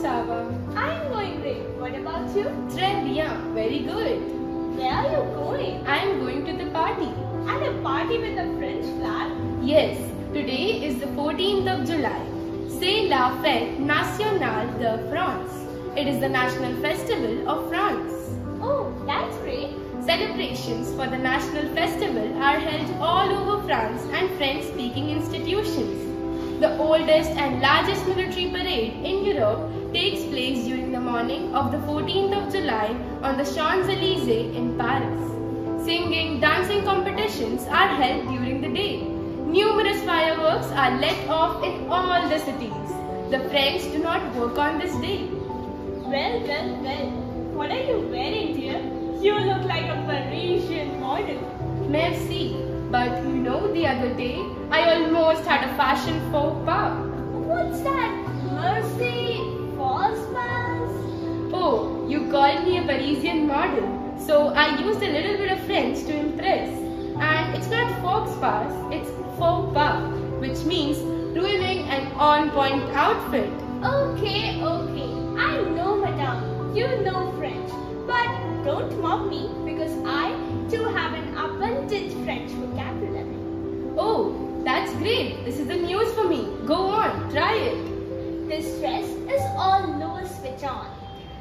Saba? I'm going great. What about you? Très bien, very good. Where are you going? I am going to the party. At a party with a French flag? Yes, today is the 14th of July. C'est la fête nationale de France. It is the national festival of France. Oh, that's great. Celebrations for the national festival are held all over France and French-speaking institutions. The oldest and largest military parade in Europe takes place during the morning of the 14th of July on the Champs-Élysées in Paris. Singing, dancing competitions are held during the day. Numerous fireworks are let off in all the cities. The French do not work on this day. Well. What are you wearing, dear? You look like a Parisian model. Merci. But you know, the other day, I almost had a fashion faux pas. What's that? Mercy? False pass? Oh, you called me a Parisian model. So I used a little bit of French to impress. And it's not FAUX pass, it's faux pas, which means ruining an on-point outfit. Okay. I know, madame. You know French. But don't mock me because I too have an abundant French vocabulary. Oh, that's great. This is the news for me. Go on, try it. This dress is all Louis Vuitton.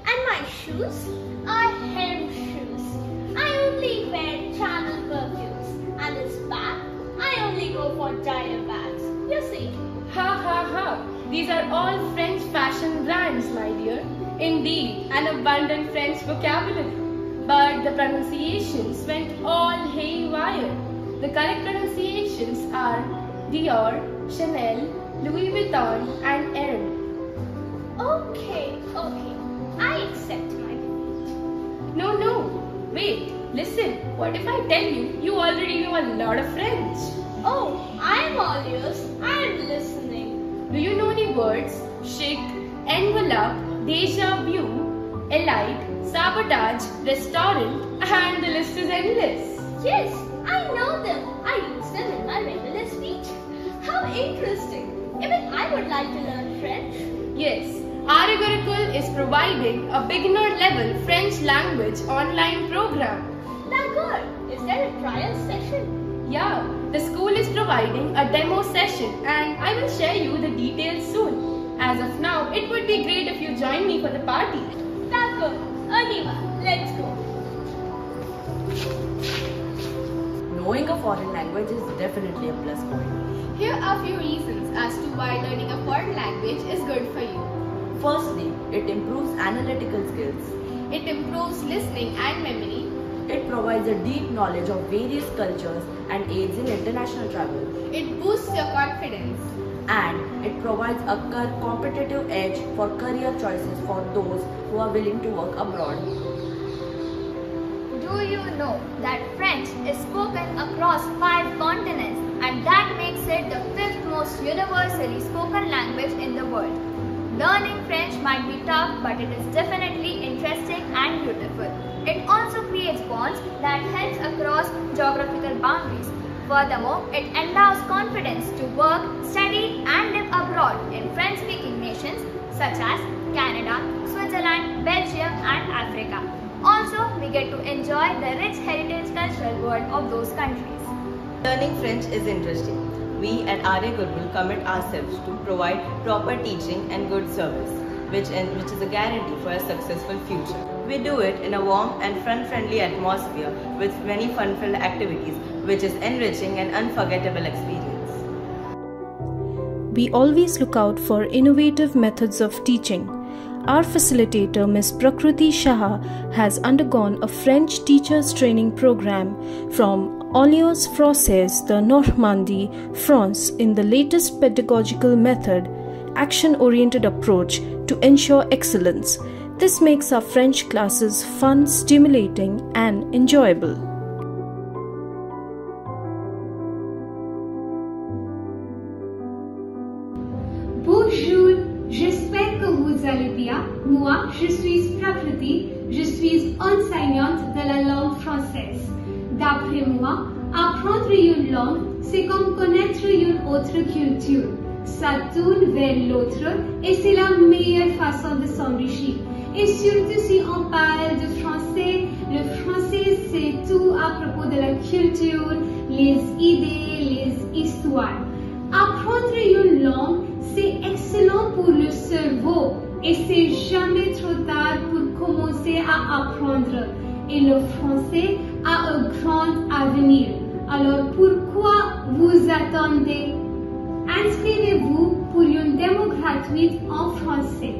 And my shoes are hem shoes. I only wear Chanel perfumes. And this bag, I only go for Dior bags. You see? Ha. These are all French fashion brands, my dear. Indeed, an abundant French vocabulary. But the pronunciations went all haywire. The correct pronunciations are Dior, Chanel, Louis Vuitton and Hermès. Okay. I accept my defeat. No. Wait, listen. What if I tell you you already know a lot of French? Oh, I'm all ears. I'm listening. Do you know the words CHIC, envelope, DEJA, elite, sabotage, restaurant, and the list is endless? Yes, I know them. I use them in my regular speech. How interesting. Even I would like to learn French. Yes, Arya Gurukul is providing a beginner-level French language online program. D'accord. Is there a trial session? Yeah, the school is providing a demo session and I will share you the details soon. As of now, it would be great if you join me for the party. D'accord. Aniva, let's go. Knowing a foreign language is definitely a plus point. Here are a few reasons as to why learning a foreign language is good for you. Firstly, it improves analytical skills. It improves listening and memory. It provides a deep knowledge of various cultures and aids in international travel. It boosts your confidence. And it provides a competitive edge for career choices for those who are willing to work abroad. Do you know that French is spoken across 5 continents and that makes it the 5th most universally spoken language in the world? Learning French might be tough, but it is definitely interesting and beautiful. It also creates bonds that helps across geographical boundaries. Furthermore, it endows confidence to work, study and live abroad in French-speaking nations such as Canada, Switzerland, Belgium and Africa. Also, we get to enjoy the rich heritage cultural world of those countries. Learning French is interesting. We at Arya Gurukul commit ourselves to provide proper teaching and good service, which is a guarantee for a successful future. We do it in a warm and friend-friendly atmosphere with many fun-filled activities, which is enriching and unforgettable experience. We always look out for innovative methods of teaching. Our facilitator, Ms. Prakriti Shah, has undergone a French teachers training program from Alliance Française de Normandie, France, in the latest pedagogical method, action-oriented approach to ensure excellence. This makes our French classes fun, stimulating, and enjoyable. Bonjour, j'espère que vous allez bien. Moi, je suis Prakriti, je suis enseignante de la langue française. D'après moi, apprendre une langue, c'est comme connaître une autre culture. ça tourne vers l'autre et c'est la meilleure façon de s'enrichir. Et surtout si on parle de français, le français c'est tout à propos de la culture, les idées, les histoires. Apprendre une langue, c'est excellent pour le cerveau et c'est jamais trop tard pour commencer à apprendre. Et le français a un grand avenir. Alors pourquoi vous attendez? Inscrivez-vous pour une démo gratuite en français.